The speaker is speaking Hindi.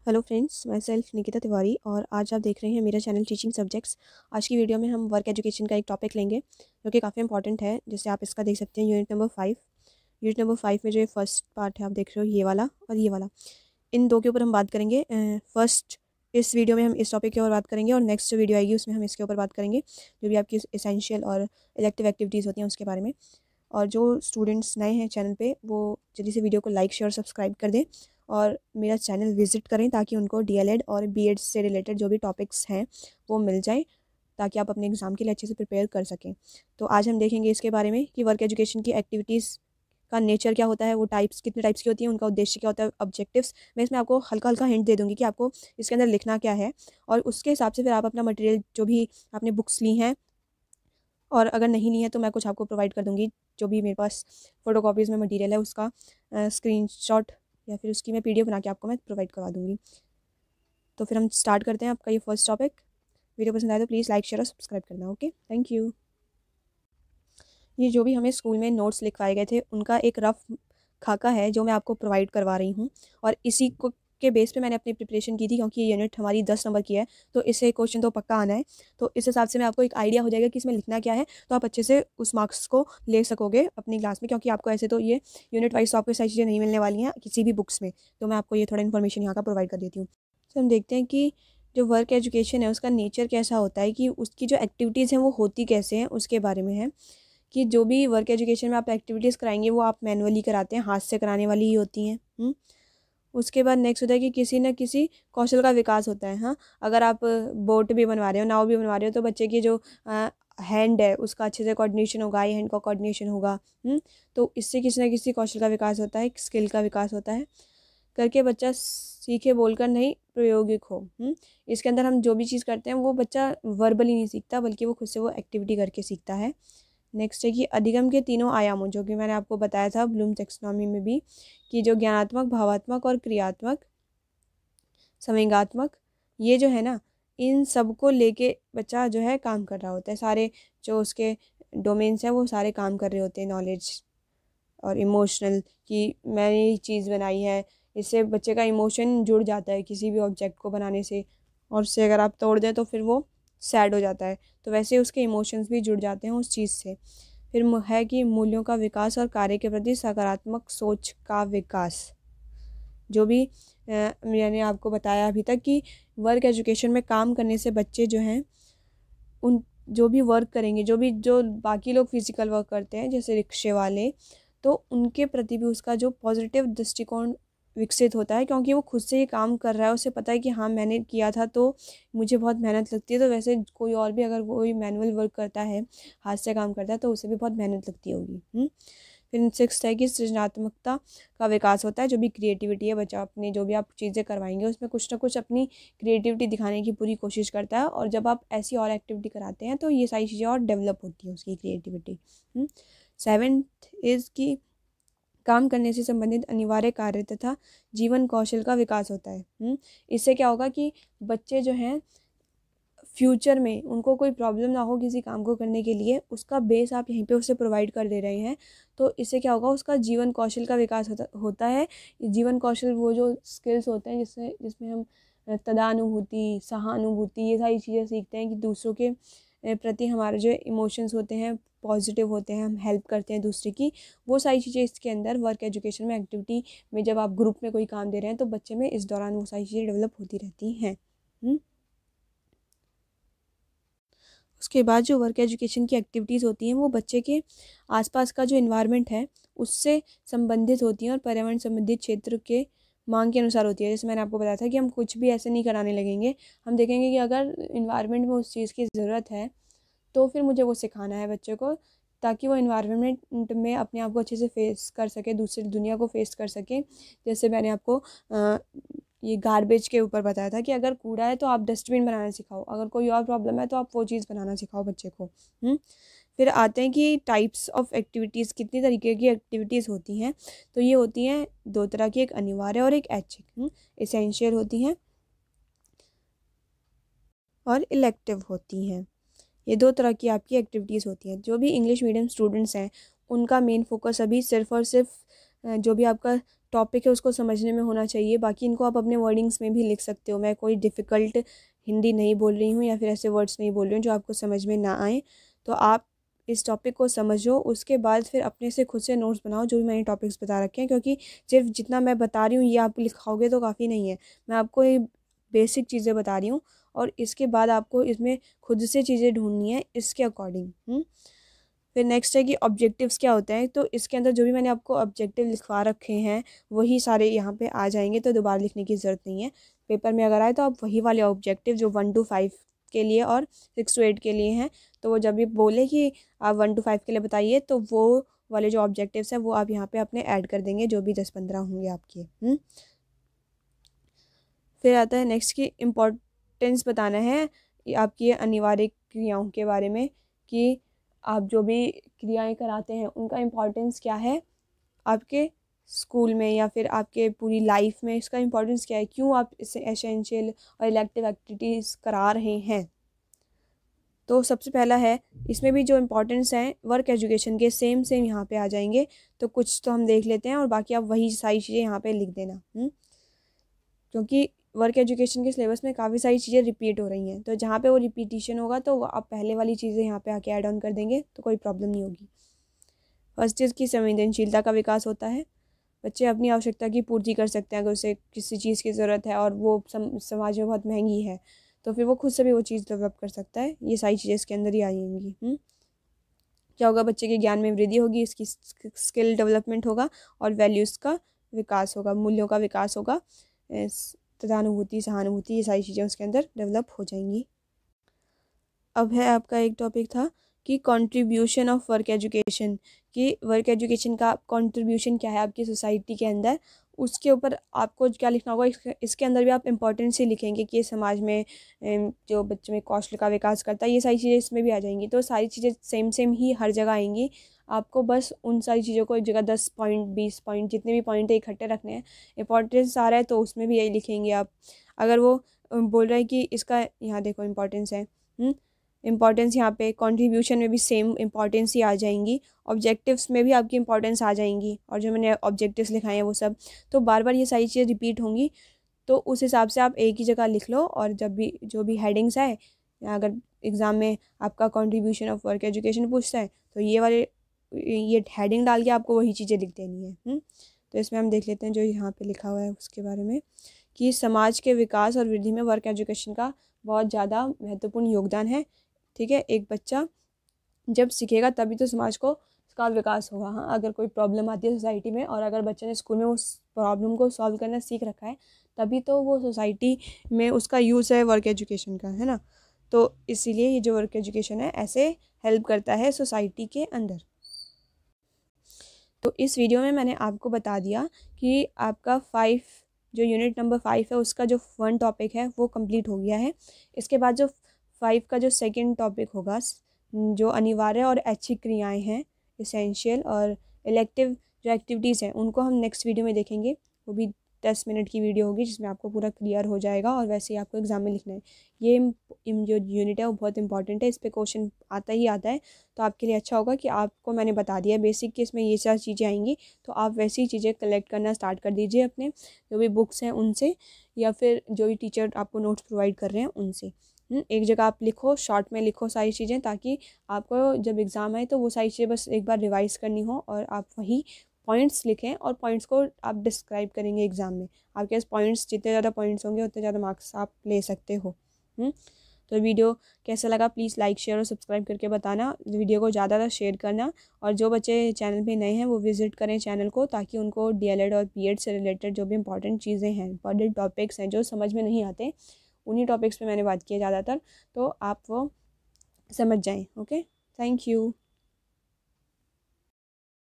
Hello friends, my self Nikita Tiwari और आज आप देख रहे हैं मेरा चैनल टीचिंग सब्जेक्ट्स। आज की वीडियो में हम वर्क एजुकेशन का एक टॉपिक लेंगे जो कि काफ़ी इंपॉर्टेंट है। जैसे आप इसका देख सकते हैं यूनिट नंबर 5 में जो ये फर्स्ट पार्ट है आप देख रहे हो, ये वाला और ये वाला, इन दो के ऊपर हम बात करेंगे। फर्स्ट इस वीडियो में हम इस टॉपिक के ऊपर बात करेंगे और नेक्स्ट जो वीडियो आएगी उसमें हम इसके ऊपर बात करेंगे, जो भी आपकी एसेंशियल और इलेक्टिव एक्टिविटीज़ होती हैं उसके बारे में। और जो स्टूडेंट्स नए हैं चैनल पे वो जल्दी से वीडियो को लाइक शेयर सब्सक्राइब कर दें और मेरा चैनल विज़िट करें ताकि उनको डीएलएड और बीएड से रिलेटेड जो भी टॉपिक्स हैं वो मिल जाए, ताकि आप अपने एग्ज़ाम के लिए अच्छे से प्रिपेयर कर सकें। तो आज हम देखेंगे इसके बारे में कि वर्क एजुकेशन की एक्टिविटीज़ का नेचर क्या होता है, वो टाइप्स कितने टाइप्स की होती हैं, उनका उद्देश्य क्या होता है, ऑब्जेक्टिव्स। मैं इसमें आपको हल्का हल्का हिंट दे दूँगी कि आपको इसके अंदर लिखना क्या है और उसके हिसाब से फिर आप अपना मटेरियल जो भी आपने बुक्स ली हैं, और अगर नहीं ली है तो मैं कुछ आपको प्रोवाइड कर दूँगी, जो भी मेरे पास फ़ोटोकॉपीज़ में मटेरियल है उसका स्क्रीनशॉट या फिर उसकी मैं पीडीएफ बना के आपको मैं प्रोवाइड करवा दूँगी। तो फिर हम स्टार्ट करते हैं आपका ये फर्स्ट टॉपिक। वीडियो पसंद आए तो प्लीज़ लाइक शेयर और सब्सक्राइब करना। Okay, thank you. ये जो भी हमें स्कूल में नोट्स लिखवाए गए थे उनका एक रफ खाका है जो मैं आपको प्रोवाइड करवा रही हूँ, और इसी को के बेस पे मैंने अपनी प्रिपरेशन की थी, क्योंकि ये यूनिट हमारी 10 नंबर की है तो इससे क्वेश्चन तो पक्का आना है। तो इस हिसाब से मैं आपको एक आइडिया हो जाएगा कि इसमें लिखना क्या है, तो आप अच्छे से उस मार्क्स को ले सकोगे अपनी क्लास में, क्योंकि आपको ऐसे तो ये यूनिट वाइज तो आपको सारी चीज़ें नहीं मिलने वाली हैं किसी भी बुक्स में। तो मैं आपको ये थोड़ा इन्फॉर्मेशन यहाँ का प्रोवाइड कर देती हूँ। तो हम देखते हैं कि जो वर्क एजुकेशन है उसका नेचर कैसा होता है, कि उसकी जो एक्टिविटीज़ हैं वो होती कैसे हैं उसके बारे में है। कि जो भी वर्क एजुकेशन में आप एक्टिविटीज़ कराएंगे वो आप मैनुअली कराते हैं, हाथ से कराने वाली ही होती हैं। उसके बाद नेक्स्ट होता है कि किसी न किसी कौशल का विकास होता है। हाँ, अगर आप बोट भी बनवा रहे हो, नाव भी बनवा रहे हो, तो बच्चे की जो हैंड है उसका अच्छे से कोऑर्डिनेशन होगा, आई हैंड का कोऑर्डिनेशन होगा। तो इससे किसी न किसी कौशल का विकास होता है, एक स्किल का विकास होता है करके बच्चा सीखे बोलकर नहीं प्रायोगिक हो। इसके अंदर हम जो भी चीज़ करते हैं वो बच्चा वर्बली नहीं सीखता, बल्कि वो खुद से वो एक्टिविटी करके सीखता है। नेक्स्ट है कि अधिगम के तीनों आयामों, जो कि मैंने आपको बताया था ब्लूम टेक्सोनॉमी में भी, कि जो ज्ञानात्मक, भावात्मक और क्रियात्मक, संवेगात्मक, ये जो है ना, इन सब को लेके बच्चा जो है काम कर रहा होता है। सारे जो उसके डोमेन्स हैं वो सारे काम कर रहे होते हैं, नॉलेज और इमोशनल, कि मैंने ये चीज़ बनाई है। इससे बच्चे का इमोशन जुड़ जाता है किसी भी ऑब्जेक्ट को बनाने से, और उससे अगर आप तोड़ दें तो फिर वो सैड हो जाता है, तो वैसे उसके इमोशंस भी जुड़ जाते हैं उस चीज़ से। फिर है कि मूल्यों का विकास और कार्य के प्रति सकारात्मक सोच का विकास। जो भी मैंने आपको बताया अभी तक कि वर्क एजुकेशन में काम करने से बच्चे जो हैं, उन जो भी वर्क करेंगे, जो बाकी लोग फिजिकल वर्क करते हैं जैसे रिक्शे वाले, तो उनके प्रति भी उसका जो पॉजिटिव दृष्टिकोण विकसित होता है, क्योंकि वो खुद से ये काम कर रहा है, उसे पता है कि हाँ मैंने किया था तो मुझे बहुत मेहनत लगती है। तो वैसे कोई और भी अगर कोई मैनुअल वर्क करता है, हाथ से काम करता है, तो उसे भी बहुत मेहनत लगती होगी। फिर सिक्स्थ है कि सृजनात्मकता का विकास होता है। जो भी क्रिएटिविटी है, बच्चा अपनी जो भी आप चीज़ें करवाएंगे उसमें कुछ ना कुछ अपनी क्रिएटिविटी दिखाने की पूरी कोशिश करता है, और जब आप ऐसी और एक्टिविटी कराते हैं तो ये सारी चीज़ें और डेवलप होती हैं उसकी क्रिएटिविटी। सेवेंथ इज़ कि काम करने से संबंधित अनिवार्य कार्य तथा जीवन कौशल का विकास होता है। इससे क्या होगा कि बच्चे जो हैं फ्यूचर में उनको कोई प्रॉब्लम ना हो किसी काम को करने के लिए, उसका बेस आप यहीं पे उसे प्रोवाइड कर दे रहे हैं। तो इससे क्या होगा, उसका जीवन कौशल का विकास होता है। जीवन कौशल वो जो स्किल्स होते हैं जिसमें हम तदानुभूति, सहानुभूति, ये सारी चीज़ें सीखते हैं कि दूसरों के प्रति हमारे जो इमोशंस होते हैं पॉजिटिव होते हैं, हम हेल्प करते हैं दूसरे की। वो सारी चीज़ें इसके अंदर वर्क एजुकेशन में एक्टिविटी में जब आप ग्रुप में कोई काम दे रहे हैं तो बच्चे में इस दौरान वो सारी चीज़ें डेवलप होती रहती हैं। उसके बाद जो वर्क एजुकेशन की एक्टिविटीज़ होती हैं वो बच्चे के आसपास का जो इन्वायरमेंट है उससे संबंधित होती हैं और पर्यावरण संबंधित क्षेत्र के मांग के अनुसार होती है। जैसे मैंने आपको बताया था कि हम कुछ भी ऐसे नहीं कराने लगेंगे, हम देखेंगे कि अगर इन्वायरमेंट में उस चीज़ की ज़रूरत है तो फिर मुझे वो सिखाना है बच्चे को, ताकि वो इन्वायरमेंट में अपने आप को अच्छे से फेस कर सके, दूसरी दुनिया को फेस कर सके। जैसे मैंने आपको ये गार्बेज के ऊपर बताया था कि अगर कूड़ा है तो आप डस्टबिन बनाना सिखाओ, अगर कोई और प्रॉब्लम है तो आप वो चीज़ बनाना सिखाओ बच्चे को। फिर आते हैं कि टाइप्स ऑफ एक्टिविटीज़, कितनी तरीके की एक्टिविटीज़ होती हैं। तो ये होती हैं दो तरह की, एक अनिवार्य और एक ऐच्छिक। एसेंशियल होती हैं और इलेक्टिव होती हैं। ये दो तरह की आपकी एक्टिविटीज़ होती हैं। जो भी इंग्लिश मीडियम स्टूडेंट्स हैं उनका मेन फोकस अभी सिर्फ़ और सिर्फ जो भी आपका टॉपिक है उसको समझने में होना चाहिए। बाकी इनको आप अपने वर्डिंग्स में भी लिख सकते हो। मैं कोई डिफ़िकल्ट हिंदी नहीं बोल रही हूँ या फिर ऐसे वर्ड्स नहीं बोल रही हूँ जो आपको समझ में ना आए। तो आप इस टॉपिक को समझो, उसके बाद फिर अपने से खुद से नोट्स बनाओ जो भी मैंने टॉपिक्स बता रखे हैं, क्योंकि सिर्फ जितना मैं बता रही हूँ ये आप लिखाओगे तो काफ़ी नहीं है। मैं आपको ये बेसिक चीज़ें बता रही हूँ और इसके बाद आपको इसमें खुद से चीज़ें ढूंढनी है इसके अकॉर्डिंग। फिर नेक्स्ट है कि ऑब्जेक्टिव्स क्या होते हैं। तो इसके अंदर जो भी मैंने आपको ऑब्जेक्टिव लिखवा रखे हैं वही सारे यहाँ पे आ जाएंगे, तो दोबारा लिखने की ज़रूरत नहीं है। पेपर में अगर आए तो आप वही वाले ऑब्जेक्टिव जो 1 to 5 के लिए और 6 to 8 के लिए हैं, तो वो जब भी बोले कि आप 1 to 5 के लिए बताइए तो वो वाले जो ऑब्जेक्टिव्स हैं वो आप यहाँ पे अपने ऐड कर देंगे, जो भी 10-15 होंगे आपके। फिर आता है नेक्स्ट की इम्पोर्टेंस बताना है आपकी अनिवार्य क्रियाओं के बारे में, कि आप जो भी क्रियाएं कराते हैं उनका इम्पोर्टेंस क्या है आपके स्कूल में या फिर आपके पूरी लाइफ में। इसका इम्पोर्टेंस क्या है, क्यों आप इसे एसेंशियल और इलेक्टिव एक्टिविटीज़ करा रहे हैं। तो सबसे पहला है, इसमें भी जो इम्पोर्टेंस हैं वर्क एजुकेशन के सेम यहाँ पे आ जाएंगे। तो कुछ तो हम देख लेते हैं और बाकी आप वही सारी चीज़ें यहाँ पे लिख देना। क्योंकि वर्क एजुकेशन के सिलेबस में काफ़ी सारी चीज़ें रिपीट हो रही हैं, तो जहाँ पे वो रिपीटिशन होगा तो आप पहले वाली चीज़ें यहाँ पे आके ऐड ऑन कर देंगे तो कोई प्रॉब्लम नहीं होगी। फर्स्ट चीज़ की संवेदनशीलता का विकास होता है। बच्चे अपनी आवश्यकता की पूर्ति कर सकते हैं अगर उसे किसी चीज़ की ज़रूरत है और वो समाज में बहुत महंगी है, तो फिर वो खुद से भी वो चीज़ डेवलप कर सकता है। ये सारी चीज़ें इसके अंदर ही आ जाएंगी। क्या होगा, बच्चे के ज्ञान में वृद्धि होगी, इसकी स्किल डेवलपमेंट होगा और वैल्यूज़ का विकास होगा, मूल्यों का विकास होगा, तथा अनुभूति, सहानुभूति, ये सारी चीज़ें उसके अंदर डेवलप हो जाएंगी। अब है आपका एक टॉपिक था कि कंट्रीब्यूशन ऑफ वर्क एजुकेशन, कि वर्क एजुकेशन का कंट्रीब्यूशन क्या है आपकी सोसाइटी के अंदर। उसके ऊपर आपको क्या लिखना होगा, इसके अंदर भी आप इम्पोर्टेंस से लिखेंगे कि समाज में जो बच्चे में कौशल का विकास करता है, ये सारी चीज़ें इसमें भी आ जाएंगी। तो सारी चीज़ें सेम ही हर जगह आएंगी। आपको बस उन सारी चीज़ों को एक जगह 10 पॉइंट 20 पॉइंट जितने भी पॉइंट है इकट्ठे रखने हैं। इम्पोर्टेंस आ रहा है तो उसमें भी यही लिखेंगे आप। अगर वो बोल रहा है कि इसका यहाँ देखो इम्पोर्टेंस है, इम्पॉर्टेंस यहाँ पे कंट्रीब्यूशन में भी सेम इम्पॉर्टेंस ही आ जाएंगी। ऑब्जेक्टिव्स में भी आपकी इम्पॉर्टेंस आ जाएंगी और जो मैंने ऑब्जेक्टिव्स लिखाए हैं वो सब, तो बार बार ये सारी चीज़ें रिपीट होंगी। तो उस हिसाब से आप एक ही जगह लिख लो और जब भी जो भी हेडिंग्स आए, अगर एग्ज़ाम में आपका कंट्रीब्यूशन ऑफ वर्क एजुकेशन पूछता है तो ये हेडिंग डाल के आपको वही चीज़ें लिख देनी है। तो इसमें हम देख लेते हैं जो यहाँ पे लिखा हुआ है उसके बारे में, कि समाज के विकास और वृद्धि में वर्क एजुकेशन का बहुत ज़्यादा महत्वपूर्ण योगदान है। ठीक है, एक बच्चा जब सीखेगा तभी तो समाज को उसका विकास होगा। हाँ, अगर कोई प्रॉब्लम आती है सोसाइटी में और अगर बच्चे ने स्कूल में उस प्रॉब्लम को सॉल्व करना सीख रखा है, तभी तो वो सोसाइटी में उसका यूज़ है वर्क एजुकेशन का, है ना। तो इसीलिए ये जो वर्क एजुकेशन है ऐसे हेल्प करता है सोसाइटी के अंदर। तो इस वीडियो में मैंने आपको बता दिया कि आपका 5 जो यूनिट नंबर 5 है उसका जो 1 टॉपिक है वो कंप्लीट हो गया है। इसके बाद जो 5 का जो सेकंड टॉपिक होगा, जो अनिवार्य और ऐच्छिक क्रियाएं हैं, एसेंशियल और इलेक्टिव जो एक्टिविटीज़ हैं, उनको हम नेक्स्ट वीडियो में देखेंगे। वो भी 10 मिनट की वीडियो होगी जिसमें आपको पूरा क्लियर हो जाएगा और वैसे ही आपको एग्जाम में लिखना है। ये जो यूनिट है वो बहुत इंपॉर्टेंट है, इस पर क्वेश्चन आता ही आता है। तो आपके लिए अच्छा होगा कि आपको मैंने बता दिया बेसिक कि इसमें ये सारी चीज़ें आएंगी, तो आप वैसी चीज़ें कलेक्ट करना स्टार्ट कर दीजिए अपने जो भी बुक्स हैं उनसे, या फिर जो भी टीचर आपको नोट्स प्रोवाइड कर रहे हैं उनसे। एक जगह आप लिखो, शॉर्ट में लिखो सारी चीज़ें, ताकि आपको जब एग्ज़ाम आए तो वो सारी चीज़ें बस एक बार रिवाइज़ करनी हो और आप वही पॉइंट्स लिखें और पॉइंट्स को आप डिस्क्राइब करेंगे एग्ज़ाम में। आपके पास पॉइंट्स जितने ज़्यादा पॉइंट्स होंगे उतने ज़्यादा मार्क्स आप ले सकते हो। तो वीडियो कैसा लगा प्लीज़ लाइक शेयर और सब्सक्राइब करके बताना। वीडियो को ज़्यादा शेयर करना, और जो बच्चे चैनल पे नए हैं वो विज़िट करें चैनल को, ताकि उनको डीएलएड और बीएड से रिलेटेड जो भी इंपॉर्टेंट चीज़ें हैं, इंपॉर्टेंट टॉपिक्स हैं जो समझ में नहीं आते, उन्हीं टॉपिक्स पे मैंने बात की है ज़्यादातर, तो आप वो समझ जाएं। Okay, thank you.